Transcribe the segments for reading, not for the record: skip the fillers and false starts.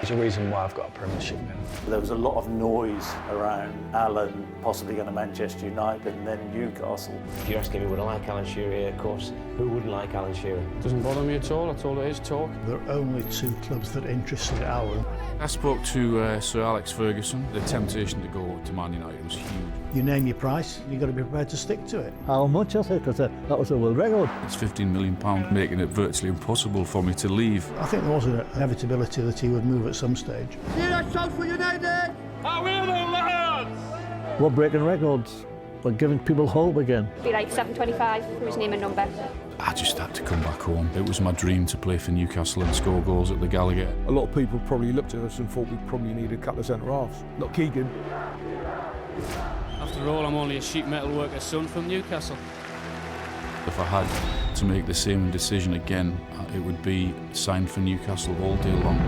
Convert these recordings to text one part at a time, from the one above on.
There's a reason why I've got a Premiership medal. There was a lot of noise around Alan possibly going to Manchester United and then Newcastle. If you're asking me would I like Alan Shearer, of course, who wouldn't like Alan Shearer? Doesn't bother me at all it is talk. There are only two clubs that interested Alan. I spoke to Sir Alex Ferguson. The temptation to go to Man United was huge. You name your price, you've got to be prepared to stick to it. How much was it? Because that was a world record. It's £15 million, making it virtually impossible for me to leave. I think there was an inevitability that he would move at some stage. Newcastle United! Are we the Lions? We're breaking records. We're giving people hope again. Be like 725 from his name and number. I just had to come back home. It was my dream to play for Newcastle and score goals at the Gallagher. A lot of people probably looked at us and thought we probably needed a couple of centre-halves. Not Keegan. After all, I'm only a sheet metal worker's son from Newcastle. If I had to make the same decision again, it would be signed for Newcastle all day long.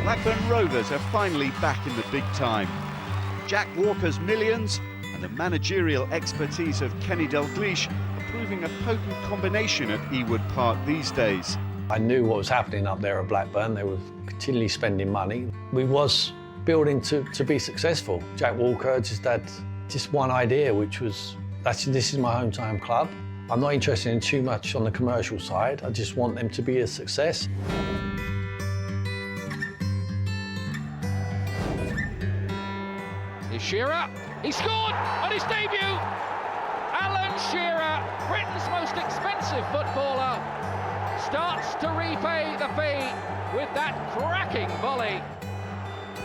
Blackburn Rovers are finally back in the big time. Jack Walker's millions and the managerial expertise of Kenny Dalglish are proving a potent combination at Ewood Park these days. I knew what was happening up there at Blackburn. They were continually spending money. We was building to be successful. Jack Walker just had one idea, which was, this is my hometown club. I'm not interested in too much on the commercial side. I just want them to be a success. Shearer, he scored on his debut! Alan Shearer, Britain's most expensive footballer, starts to repay the fee with that cracking volley.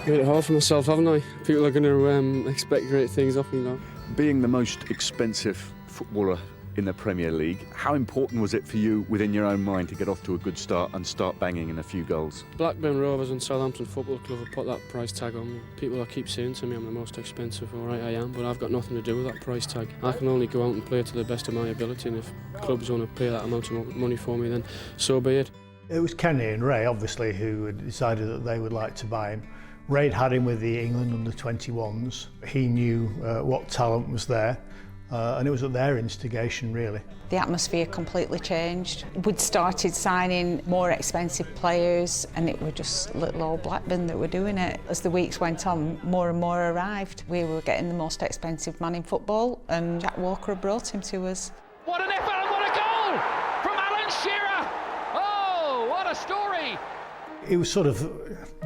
Made it hard for myself, haven't I? People are going to expect great things of me now. Being the most expensive footballer in the Premier League, how important was it for you within your own mind to get off to a good start and start banging in a few goals? Blackburn Rovers and Southampton Football Club have put that price tag on me. People keep saying to me I'm the most expensive, all right I am, but I've got nothing to do with that price tag. I can only go out and play to the best of my ability, and if clubs want to pay that amount of money for me, then so be it. It was Kenny and Ray, obviously, who had decided that they would like to buy him. Ray'd had him with the England under-21s. He knew what talent was there. And it was at their instigation, really. The atmosphere completely changed. We'd started signing more expensive players, and it were just little old Blackburn that were doing it. As the weeks went on, more and more arrived. We were getting the most expensive man in football, and Jack Walker brought him to us. What an effort and what a goal from Alan Shearer! Oh, what a story! He was sort of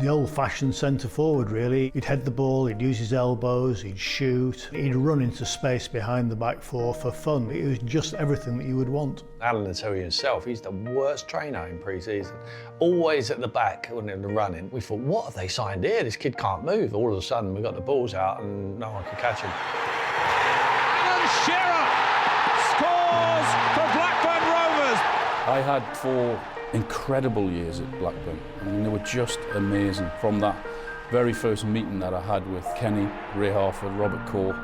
the old-fashioned centre-forward, really. He'd head the ball, he'd use his elbows, he'd shoot, he'd run into space behind the back four for fun. It was just everything that you would want. Alan will tell you himself, he's the worst trainer in pre-season. Always at the back when they're running. We thought, what have they signed here? This kid can't move. All of a sudden, we got the balls out and no one could catch him. Alan Shearer scores for Blackburn Rovers! I had 4 incredible years at Blackburn. I mean, they were just amazing. From that very first meeting that I had with Kenny, Ray Harford, Robert Corr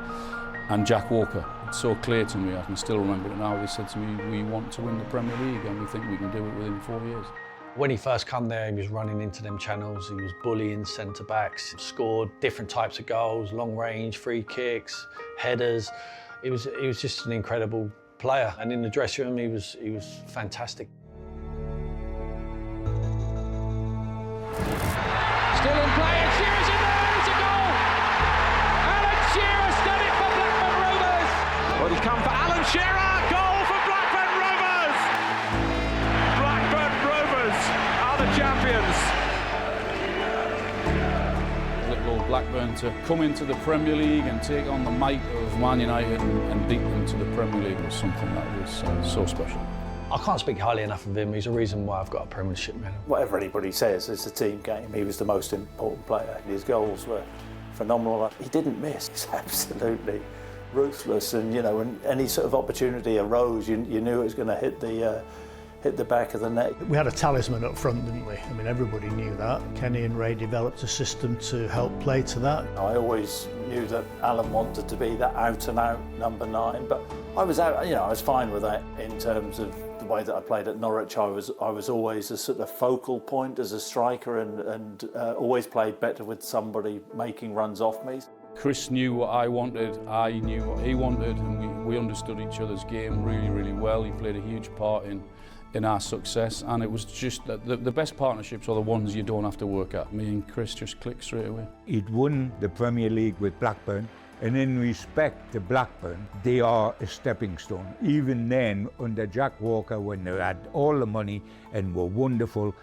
and Jack Walker. It's so clear to me, I can still remember it now. They said to me, we want to win the Premier League and we think we can do it within 4 years. When he first come there, he was running into them channels, he was bullying centre-backs, scored different types of goals, long range, free kicks, headers. He was just an incredible player, and in the dressing room he was fantastic. Still in play, and Shearer's in there, it's a goal! Alan Shearer's done it for Blackburn Rovers! Well, he's come for Alan Shearer, goal for Blackburn Rovers! Blackburn Rovers are the champions! Little Blackburn to come into the Premier League and take on the might of Man United and beat them to the Premier League was something that was so special. I can't speak highly enough of him. He's a reason why I've got a Premiership medal. Whatever anybody says, it's a team game. He was the most important player. His goals were phenomenal. He didn't miss. He's absolutely ruthless, and you know, when any sort of opportunity arose, you knew it was going to hit the back of the net. We had a talisman up front, didn't we? I mean, everybody knew that. Kenny and Ray developed a system to help play to that. I always knew that Alan wanted to be that out-and-out number 9, but I was fine with that in terms of the way that I played at Norwich. I was always a sort of focal point as a striker, and always played better with somebody making runs off me. Chris knew what I wanted, I knew what he wanted, and we understood each other's game really, really well. He played a huge part in our success, and it was just that the best partnerships are the ones you don't have to work at. Me and Chris just clicked straight away. He'd won the Premier League with Blackburn, and in respect to Blackburn, they are a stepping stone. Even then, under Jack Walker, when they had all the money and were wonderful,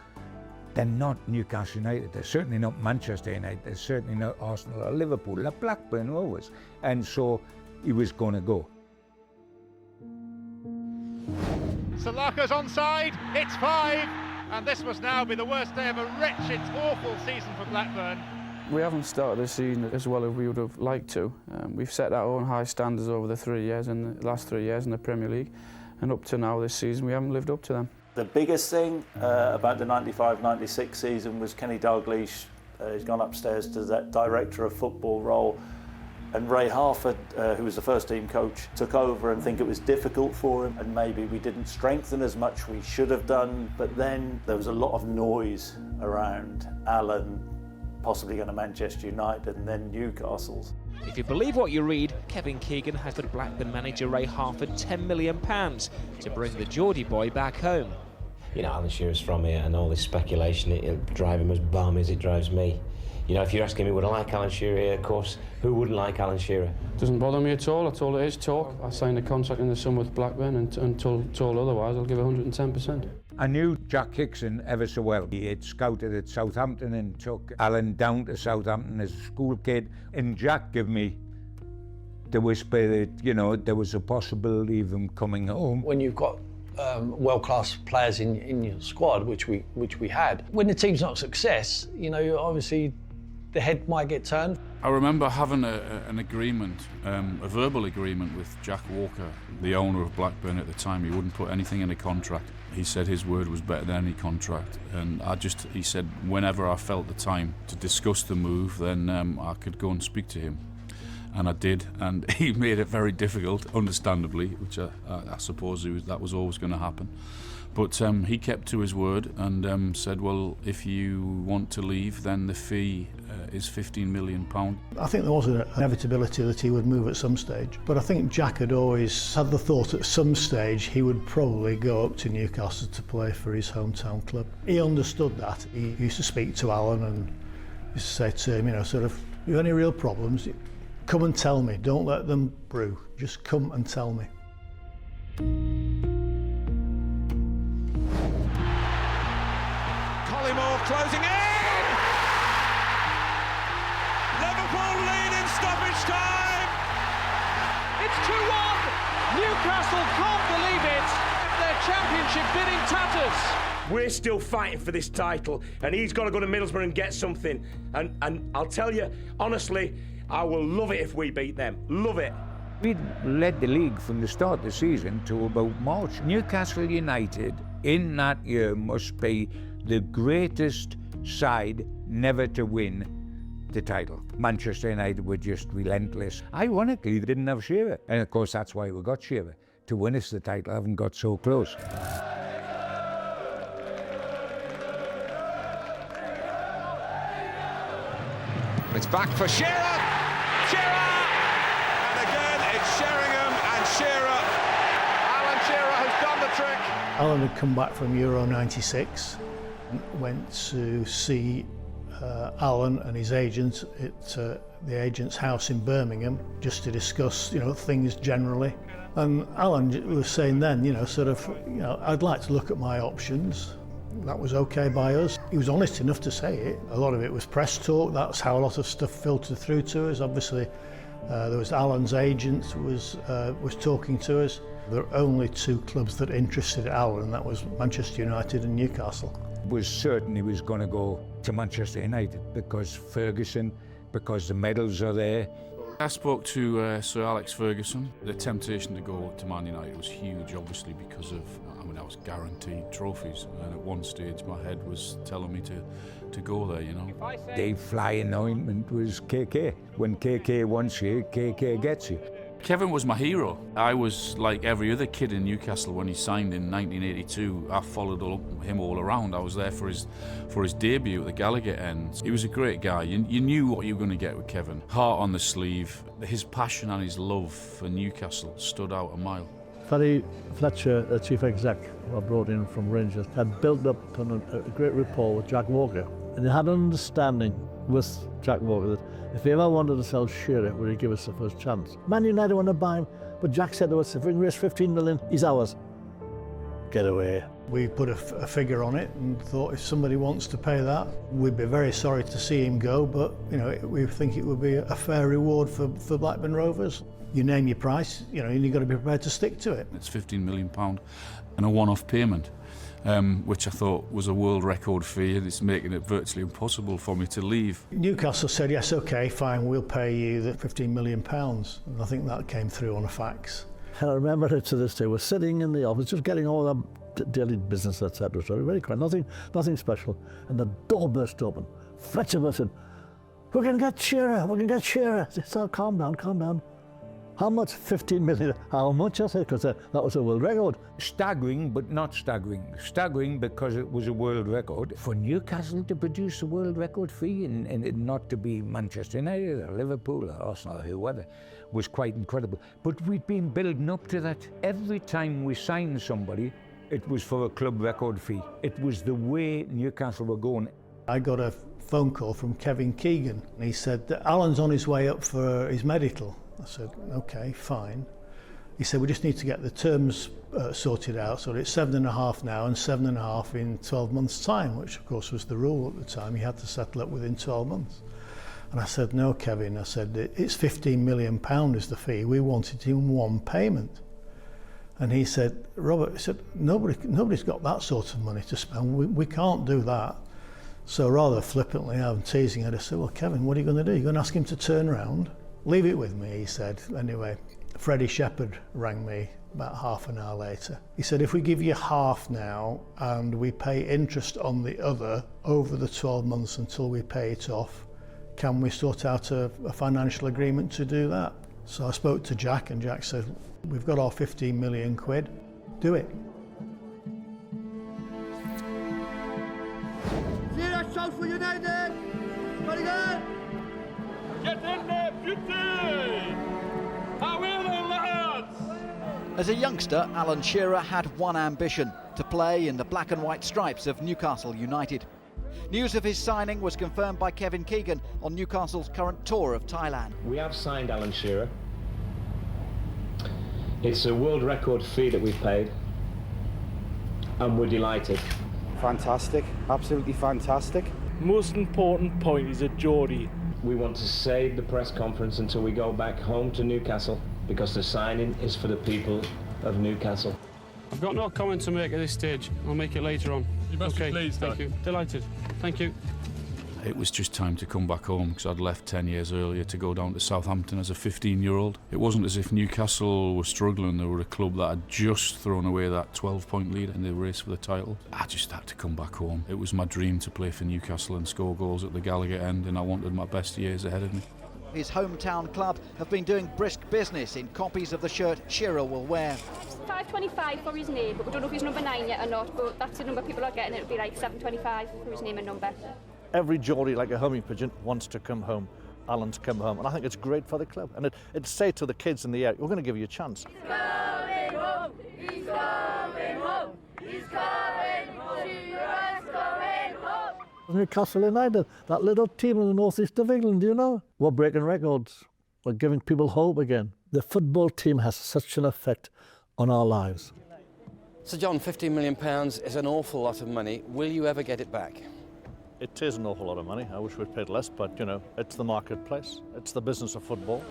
they're not Newcastle United, they're certainly not Manchester United, they're certainly not Arsenal or Liverpool, they're Blackburn always. And so he was going to go. Salaka's onside, it's 5, and this must now be the worst day of a wretched, awful season for Blackburn. We haven't started the season as well as we would have liked to. We've set our own high standards over the last 3 years in the Premier League, and up to now this season we haven't lived up to them. The biggest thing about the 95-96 season was Kenny Dalglish. He's gone upstairs to that director of football role, and Ray Harford, who was the first team coach, took over, and think it was difficult for him, and maybe we didn't strengthen as much we should have done. But then there was a lot of noise around Alan possibly going to Manchester United and then Newcastle's. If you believe what you read, Kevin Keegan has offered Blackburn manager Ray Harford £10 million to bring the Geordie boy back home. You know, Alan Shearer's from here, and all this speculation, it'll drive him as balmy as it drives me. You know, if you're asking me, would I like Alan Shearer here, of course, who wouldn't like Alan Shearer? Doesn't bother me at all. That's all it is, talk. I signed a contract in the summer with Blackburn, and until told otherwise, I'll give 110%. I knew Jack Hickson ever so well. He had scouted at Southampton and took Alan down to Southampton as a school kid. And Jack gave me the whisper that, you know, there was a possibility of him coming home. When you've got world-class players in your squad, which we had, when the team's not a success, you know, obviously the head might get turned. I remember having an agreement, a verbal agreement with Jack Walker, the owner of Blackburn at the time. He wouldn't put anything in a contract. He said his word was better than any contract, and he said whenever I felt the time to discuss the move, then I could go and speak to him. And I did, and he made it very difficult, understandably, which I suppose that was always going to happen. But he kept to his word and said, well, if you want to leave, then the fee is £15 million. I think there was an inevitability that he would move at some stage, but I think Jack had always had the thought at some stage he would probably go up to Newcastle to play for his hometown club. He understood that. He used to speak to Alan and used to say to him, you know, sort of, if you have any real problems, come and tell me, don't let them brew, just come and tell me. Collymore closing in! Liverpool lead in stoppage time! It's 2-1! Newcastle can't believe it! Their championship bid in tatters! We're still fighting for this title, and he's got to go to Middlesbrough and get something. And I'll tell you, honestly, I will love it if we beat them. Love it. We led the league from the start of the season to about March. Newcastle United in that year must be the greatest side never to win the title. Manchester United were just relentless. Ironically, they didn't have Shearer. And of course, that's why we got Shearer, to win us the title, haven't got so close. It's back for Shearer! Shearer! And again, it's Sheringham and Shearer. Alan Shearer has done the trick. Alan had come back from Euro 96 and went to see Alan and his agent at the agent's house in Birmingham just to discuss, you know, things generally. And Alan was saying then, you know, sort of, you know, I'd like to look at my options. That was okay by us. He was honest enough to say it. A lot of it was press talk. That's how a lot of stuff filtered through to us. Obviously, there was Alan's agent was talking to us. There were only two clubs that interested Alan, and that was Manchester United and Newcastle. It was certain he was going to go to Manchester United because Ferguson, because the medals are there. I spoke to Sir Alex Ferguson. The temptation to go to Man United was huge, obviously, because of, I was guaranteed trophies, and at one stage my head was telling me to go there, you know. The fly in ointment was KK. When KK wants you, KK gets you. Kevin was my hero. I was like every other kid in Newcastle when he signed in 1982. I followed him all around. I was there for his debut at the Gallagher end. He was a great guy. You knew what you were going to get with Kevin. Heart on the sleeve. His passion and his love for Newcastle stood out a mile. Ferry Fletcher, the chief exec, who I brought in from Rangers, had built up a great rapport with Jack Walker. And he had an understanding with Jack Walker that if he ever wanted to sell Shearer, would he give us the first chance? Man United wanted to buy him, but Jack said to us, if we can raise 15 million, he's ours. Get away. We put a figure on it and thought if somebody wants to pay that, we'd be very sorry to see him go, but we think it would be a fair reward for Blackburn Rovers. You name your price, and you've got to be prepared to stick to it. It's £15 million and a one-off payment, which I thought was a world record fee, and it's making it virtually impossible for me to leave. Newcastle said, yes, OK, fine, we'll pay you the £15 million. And I think that came through on a fax. And I remember it to this day. We're sitting in the office, just getting all the daily business, etc. So very quiet, nothing special. And the door burst open. Fletcher said, "We're going to get Shearer. We're going to get Shearer." I said, calm down. How much? 15 million. How much? I said, because that was a world record. Staggering, but not staggering. Staggering because it was a world record. For Newcastle to produce a world record fee and it not to be Manchester United or Liverpool or Arsenal or whoever was quite incredible. But we'd been building up to that. Every time we signed somebody, it was for a club record fee. It was the way Newcastle were going. I got a phone call from Kevin Keegan. He said that Alan's on his way up for his medical. I said, OK, fine. He said, we just need to get the terms sorted out. So it's 7.5 now and 7.5 in 12 months' time, which of course was the rule at the time. You had to settle it within 12 months. And I said, no, Kevin. I said, it's £15 million is the fee. We want it in one payment. And he said, Robert, he said, nobody's got that sort of money to spend. We can't do that. So rather flippantly, I'm teasing her. I said, well, Kevin, what are you going to do? You're going to ask him to turn around? Leave it with me, he said. Anyway, Freddie Shepherd rang me about half an hour later. He said, if we give you half now and we pay interest on the other over the 12 months until we pay it off, can we sort out a financial agreement to do that? So I spoke to Jack and Jack said, we've got our 15 million quid, do it. See that shot for United? Very good. Get in there, beauty! How will the lads? As a youngster, Alan Shearer had one ambition: to play in the black and white stripes of Newcastle United. News of his signing was confirmed by Kevin Keegan on Newcastle's current tour of Thailand. We have signed Alan Shearer. It's a world record fee that we've paid, and we're delighted. Fantastic, absolutely fantastic. Most important point is a Geordie. We want to save the press conference until we go back home to Newcastle, because the signing is for the people of Newcastle. I've got no comment to make at this stage. I'll make it later on. You must be pleased, thank you. Delighted. Thank you. It was just time to come back home because I'd left 10 years earlier to go down to Southampton as a 15-year-old. It wasn't as if Newcastle were struggling. They were a club that had just thrown away that 12-point lead in the race for the title. I just had to come back home. It was my dream to play for Newcastle and score goals at the Gallagher end, and I wanted my best years ahead of me. His hometown club have been doing brisk business in copies of the shirt Shearer will wear. 525 for his name, but we don't know if he's number 9 yet or not, but that's the number people are getting. It'll be like 725 for his name and number. Every Geordie, like a homing pigeon, wants to come home. Alan to come home, and I think it's great for the club. And it say to the kids in the area, we're going to give you a chance. He's coming home! He's coming home! He's coming home! Shearer's coming home! Newcastle United, that little team in the northeast of England, do you know? We're breaking records. We're giving people hope again. The football team has such an effect on our lives. So John, £15 million is an awful lot of money. Will you ever get it back? It is an awful lot of money. I wish we'd paid less, but, you know, it's the marketplace. It's the business of football.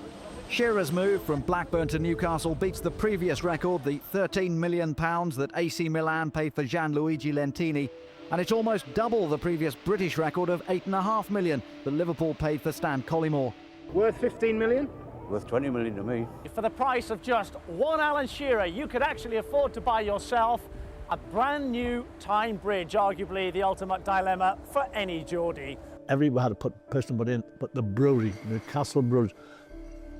Shearer's move from Blackburn to Newcastle beats the previous record, the £13 million that AC Milan paid for Gianluigi Lentini. And it's almost double the previous British record of £8.5 million that Liverpool paid for Stan Collymore. Worth 15 million? Worth 20 million to me. For the price of just one Alan Shearer, you could actually afford to buy yourself a brand new Tyne Bridge, arguably the ultimate dilemma for any Geordie. Everybody had to put personal money in, but the brewery, Newcastle Brewery,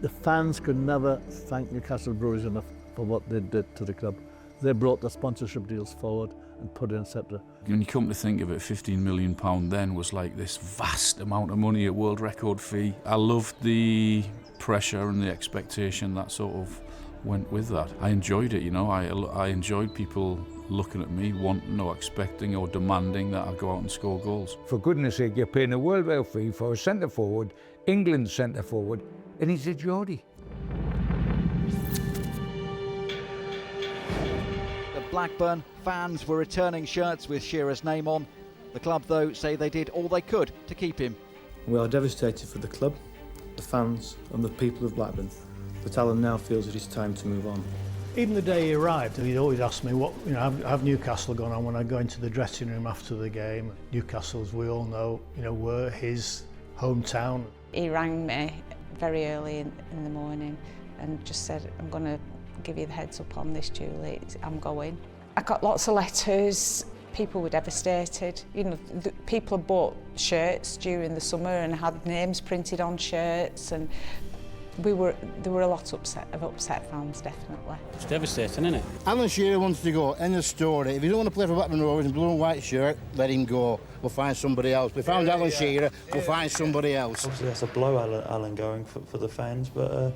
The fans could never thank Newcastle Brewers enough for what they did to the club. They brought the sponsorship deals forward and put in, etc. When you come to think of it, £15 million then was like this vast amount of money, a world record fee. I loved the pressure and the expectation that sort of went with that. I enjoyed it, you know. I enjoyed people looking at me, wanting or expecting or demanding that I go out and score goals. For goodness sake, you're paying a world record fee for a centre forward, England's centre forward, and he's a Geordie. At Blackburn, fans were returning shirts with Shearer's name on. The club, though, say they did all they could to keep him. We are devastated for the club, the fans and the people of Blackburn. But Alan now feels it is time to move on. Even the day he arrived, he'd always ask me, what, you know, have Newcastle gone on when I go into the dressing room after the game. Newcastle, as we all know, you know, were his hometown. He rang me very early in the morning and just said, I'm going to give you the heads up on this, Julie, I'm going. I got lots of letters. People were devastated. You know, people bought shirts during the summer and had names printed on shirts, and there were a lot of upset fans, definitely. It's devastating, isn't it? Alan Shearer wants to go, end of story. If he don't want to play for Blackburn Rovers in blue and white shirt, let him go. We'll find somebody else. We found Alan Shearer, we'll find somebody else. Obviously that's a blow, Alan going for the fans, but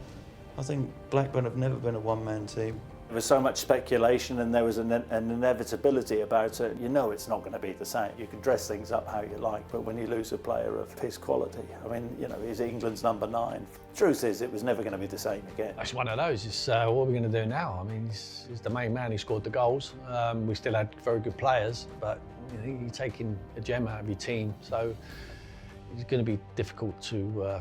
I think Blackburn have never been a one-man team. There was so much speculation and there was an inevitability about it. You know it's not going to be the same. You can dress things up how you like, but when you lose a player of his quality, I mean, you know, he's England's number 9. Truth is, it was never going to be the same again. It's one of those. It's what are we going to do now? I mean, he's the main man. He scored the goals. We still had very good players, but you know, you're taking a gem out of your team, so it's going to be difficult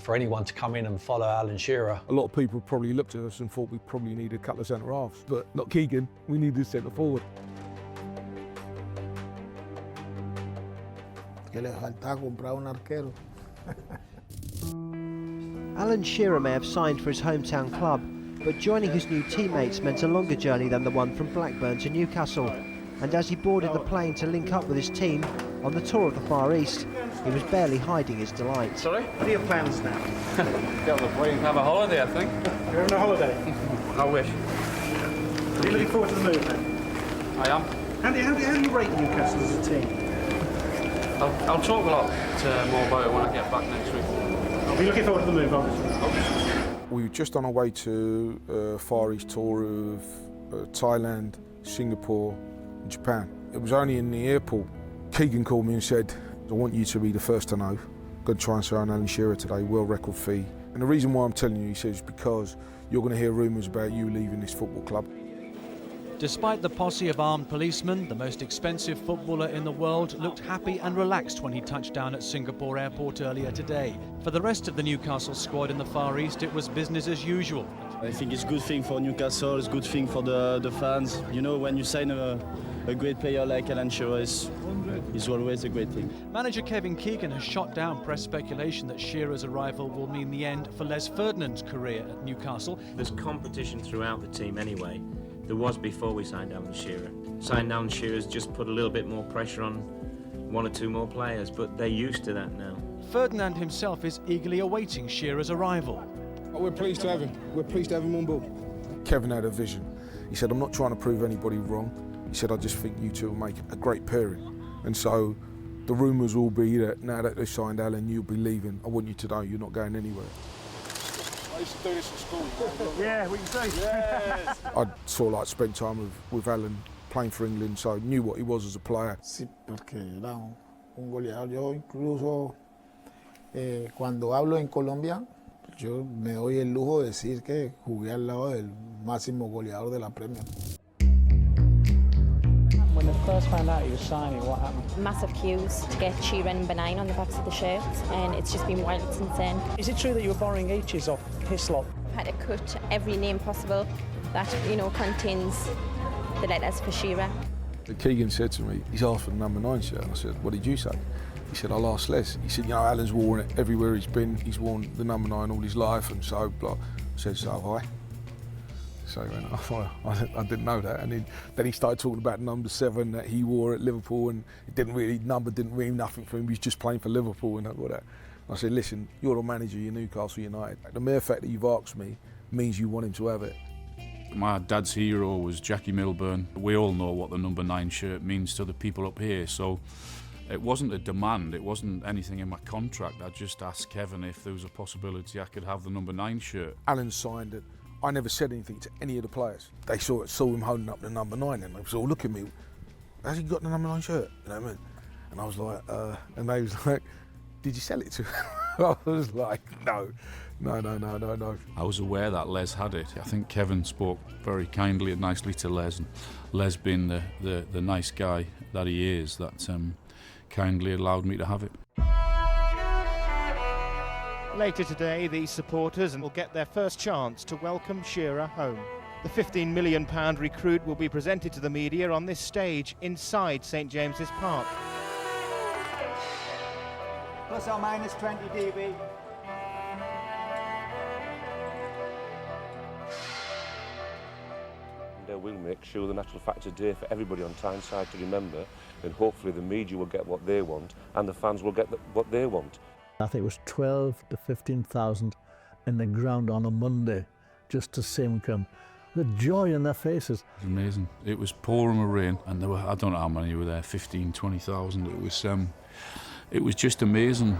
for anyone to come in and follow Alan Shearer. A lot of people probably looked at us and thought we probably needed a couple of centre-halves, but not Keegan, we needed a centre-forward. Que le faltaba comprar un arquero. Alan Shearer may have signed for his hometown club, but joining his new teammates meant a longer journey than the one from Blackburn to Newcastle. And as he boarded the plane to link up with his team on the tour of the Far East, he was barely hiding his delight. Sorry? What are your plans now? Get on the plane, have a holiday, I think. You're having a holiday? I wish. Are you looking forward to the move then? I am. How do you rate Newcastle as a team? I'll talk a lot more about it when I get back next week. I'll be looking forward to the move, obviously. We were just on our way to a Far East tour of Thailand, Singapore, Japan. It was only in the airport. Keegan called me and said, I want you to be the first to know. I'm going to try and sign Alan Shearer today, world record fee. And the reason why I'm telling you, he says, because you're going to hear rumours about you leaving this football club. Despite the posse of armed policemen, the most expensive footballer in the world looked happy and relaxed when he touched down at Singapore airport earlier today. For the rest of the Newcastle squad in the Far East, it was business as usual. I think it's a good thing for Newcastle, it's a good thing for the fans. You know, when you sign a great player like Alan Shearer, it's always a great thing. Manager Kevin Keegan has shot down press speculation that Shearer's arrival will mean the end for Les Ferdinand's career at Newcastle. There's competition throughout the team anyway. There was before we signed Alan Shearer. Signing Alan Shearer's just put a little bit more pressure on 1 or 2 more players, but they're used to that now. Ferdinand himself is eagerly awaiting Shearer's arrival. Oh, we're pleased to have him. We're pleased to have him on board. Kevin had a vision. He said, I'm not trying to prove anybody wrong. He said, I just think you two will make a great pairing. And so the rumours will be that now that they've signed Alan, you'll be leaving. I want you to know you're not going anywhere. I used to do this at school. Yeah, we can say. Yes. I'd sort of like spent time with Alan playing for England, so I knew what he was as a player. Sí, porque era un goleador. Yo incluso cuando hablo en Colombia, yo me doy el lujo de decir que jugué al lado del máximo goleador de la Premier. When they first found out he was signing, what happened? Massive queues to get Shearer and Benign on the backs of the shirts, and it's just been wild since then. Is it true that you were borrowing H's off Hislop? I've had to cut every name possible that, you know, contains the letters for Shearer. Keegan said to me, he's asked for the number 9 shirt, and I said, what did you say? He said, I'll ask Les. He said, you know, Alan's worn it everywhere he's been. He's worn the number 9 all his life, and so, blah. I said, so have I. So he went, oh, I didn't know that. And then he started talking about number 7 that he wore at Liverpool, and number didn't mean nothing for him. He was just playing for Liverpool and all that. I said, listen, you're the manager, you're Newcastle United. The mere fact that you've asked me means you want him to have it. My dad's hero was Jackie Milburn. We all know what the number 9 shirt means to the people up here, so it wasn't a demand, it wasn't anything in my contract. I just asked Kevin if there was a possibility I could have the number 9 shirt. Alan signed it. I never said anything to any of the players. They saw him holding up the number 9 and they was all looking at me, has he got the number 9 shirt? You know what I mean? And I was like, and they was like, did you sell it to him? I was like, no. I was aware that Les had it. I think Kevin spoke very kindly and nicely to Les, and Les being the nice guy that he is, that kindly allowed me to have it. Later today, the supporters will get their first chance to welcome Shearer home. The £15 million recruit will be presented to the media on this stage inside St James's Park. Plus or minus 20 dB. We'll make sure the Natural Factors Day for everybody on Tyneside to remember, and hopefully the media will get what they want and the fans will get what they want. I think it was 12 to 15,000 in the ground on a Monday just to see him come. The joy in their faces. It was amazing. It was pouring with rain and there were, I don't know how many were there, 15, 20,000. It was just amazing.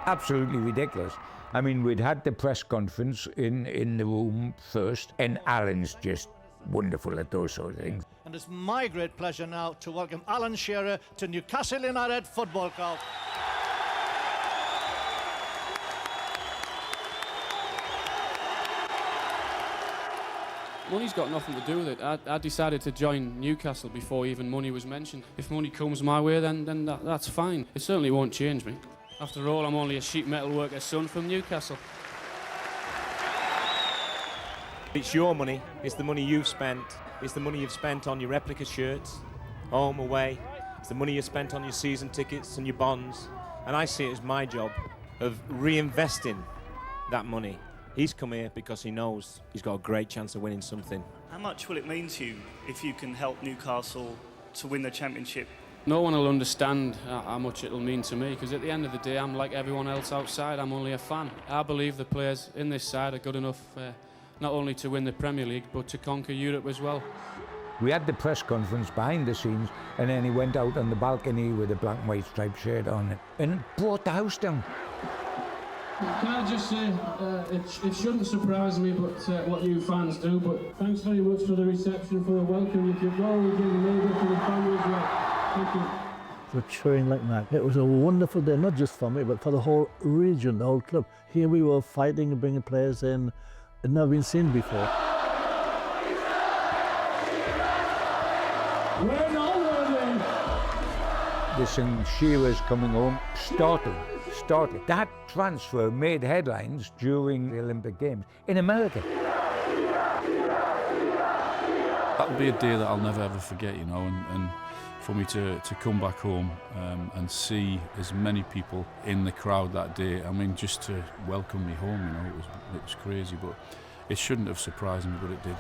Absolutely ridiculous. I mean, we'd had the press conference in the room first, and Alan's just wonderful at those sort of things. And it's my great pleasure now to welcome Alan Shearer to Newcastle United Football Club. Money's got nothing to do with it. I decided to join Newcastle before even money was mentioned. If money comes my way, then that's fine. It certainly won't change me. After all, I'm only a sheet metal worker's son from Newcastle. It's your money, it's the money you've spent, it's the money you've spent on your replica shirts, home, away, it's the money you've spent on your season tickets and your bonds, and I see it as my job of reinvesting that money. He's come here because he knows he's got a great chance of winning something. How much will it mean to you if you can help Newcastle to win the championship? No one will understand how much it'll mean to me, because at the end of the day, I'm like everyone else outside. I'm only a fan. I believe the players in this side are good enough not only to win the Premier League, but to conquer Europe as well. We had the press conference behind the scenes, and then he went out on the balcony with a black and white striped shirt on it, and it brought the house down. Can I just say, it shouldn't surprise me what you fans do, but thanks very much for the reception, for the welcome. You could always do the neighbour for the family as well. Thank you. We're cheering like mad. It was a wonderful day, not just for me, but for the whole region, the whole club. Here we were fighting and bringing players in that had never been seen before. We're not worthy. Listen, Shearer's coming home, started. That transfer made headlines during the Olympic Games in America. That'll be a day that I'll never ever forget, you know, and for me to come back home and see as many people in the crowd that day, I mean, just to welcome me home, you know, it was crazy, but it shouldn't have surprised me, but it did.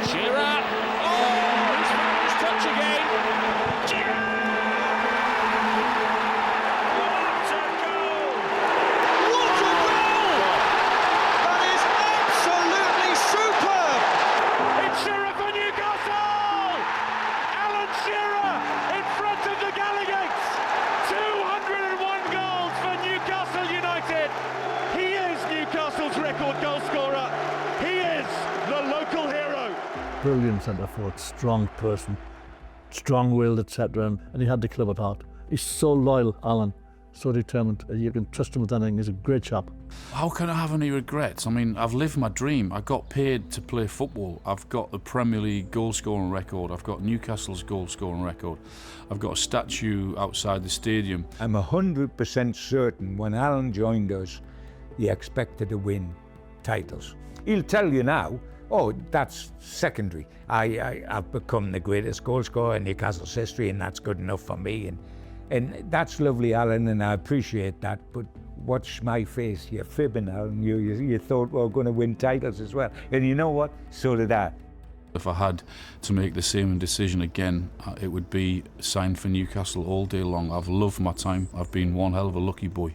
Shearer! Oh, he's found his touch again! Shearer! What a goal! What a goal! That is absolutely superb! It's Shearer for Newcastle! Alan Shearer in front of the Gallagheads! 201 goals for Newcastle United! He is Newcastle's record goal scorer! He is the local hero! Brilliant centre forward, strong person, strong-willed, etc. And he had the club at heart. He's so loyal, Alan, so determined. You can trust him with anything. He's a great chap. How can I have any regrets? I mean, I've lived my dream. I got paid to play football. I've got the Premier League goal-scoring record. I've got Newcastle's goal-scoring record. I've got a statue outside the stadium. I'm 100% certain when Alan joined us, he expected to win titles. He'll tell you now, oh, that's secondary. I've become the greatest goal scorer in Newcastle's history, and that's good enough for me. And that's lovely, Alan, and I appreciate that. But watch my face. You're fibbing, Alan. You thought we were going to win titles as well. And you know what? So did I. If I had to make the same decision again, it would be sign for Newcastle all day long. I've loved my time. I've been one hell of a lucky boy.